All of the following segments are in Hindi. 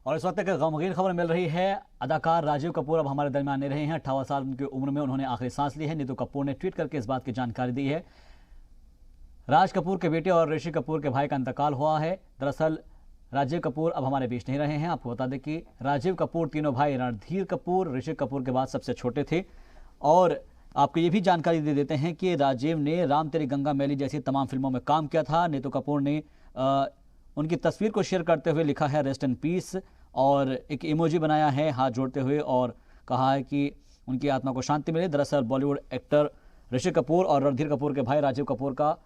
और इस वक्त एक गमगीन खबर मिल रही है। अदाकार राजीव कपूर अब हमारे दरमियान नहीं रहे हैं। 58 साल की उम्र में उन्होंने आखिरी सांस ली है। नीतू कपूर ने ट्वीट करके इस बात की जानकारी दी है। राज कपूर के बेटे और ऋषि कपूर के भाई का इंतकाल हुआ है। दरअसल राजीव कपूर अब हमारे बीच नहीं रहे हैं। आपको बता दें कि राजीव कपूर तीनों भाई रणधीर कपूर ऋषि कपूर के बाद सबसे छोटे थे। और आपको ये भी जानकारी दे देते हैं कि राजीव ने राम तेरी गंगा मैली जैसी तमाम फिल्मों में काम किया था। नीतू कपूर ने उनकी तस्वीर को शेयर करते हुए लिखा है रेस्ट इन पीस और एक इमोजी बनाया है हाथ जोड़ते हुए और कहा है कि उनकी आत्मा को शांति मिले। दरअसल बॉलीवुड एक्टर ऋषि कपूर और रणधीर कपूर के भाई राजीव कपूर का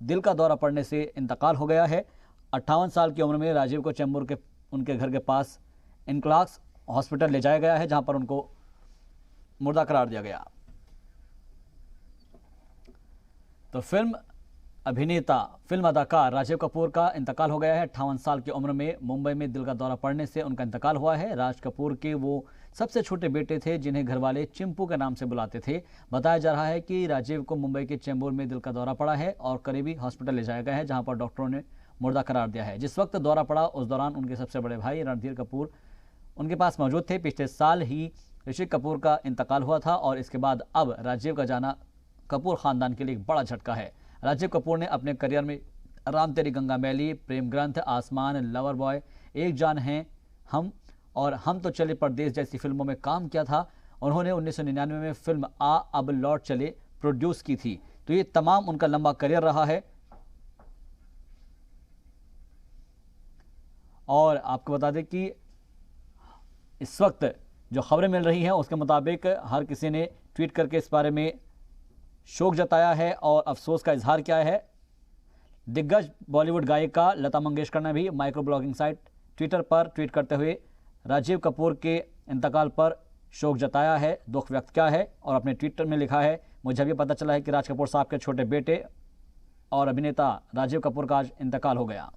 दिल का दौरा पड़ने से इंतकाल हो गया है। 58 साल की उम्र में राजीव को चेंबूर के उनके घर के पास इनक्लास हॉस्पिटल ले जाया गया है, जहां पर उनको मुर्दा करार दिया गया। तो फिल्म अदाकार राजीव कपूर का इंतकाल हो गया है। 58 साल की उम्र में मुंबई में दिल का दौरा पड़ने से उनका इंतकाल हुआ है। राज कपूर के वो सबसे छोटे बेटे थे जिन्हें घरवाले चिंपू के नाम से बुलाते थे। बताया जा रहा है कि राजीव को मुंबई के चेंबूर में दिल का दौरा पड़ा है और करीबी हॉस्पिटल ले जाया गया है, जहां पर डॉक्टरों ने मुर्दा करार दिया है। जिस वक्त दौरा पड़ा उस दौरान उनके सबसे बड़े भाई रणधीर कपूर उनके पास मौजूद थे। पिछले साल ही ऋषि कपूर का इंतकाल हुआ था और इसके बाद अब राजीव का जाना कपूर खानदान के लिए एक बड़ा झटका है। राजीव कपूर ने अपने करियर में राम तेरी गंगा मैली, प्रेम ग्रंथ, आसमान, लवर बॉय, एक जान है हम और हम तो चले परदेस जैसी फिल्मों में काम किया था। उन्होंने 1999 में फिल्म आ अब लौट चले प्रोड्यूस की थी। तो ये तमाम उनका लंबा करियर रहा है। और आपको बता दें कि इस वक्त जो खबरें मिल रही हैं उसके मुताबिक हर किसी ने ट्वीट करके इस बारे में शोक जताया है और अफसोस का इजहार किया है। दिग्गज बॉलीवुड गायिका लता मंगेशकर ने भी माइक्रो ब्लॉगिंग साइट ट्विटर पर ट्वीट करते हुए राजीव कपूर के इंतकाल पर शोक जताया है, दुख व्यक्त किया है और अपने ट्विटर में लिखा है, मुझे भी पता चला है कि राज कपूर साहब के छोटे बेटे और अभिनेता राजीव कपूर का आज इंतकाल हो गया।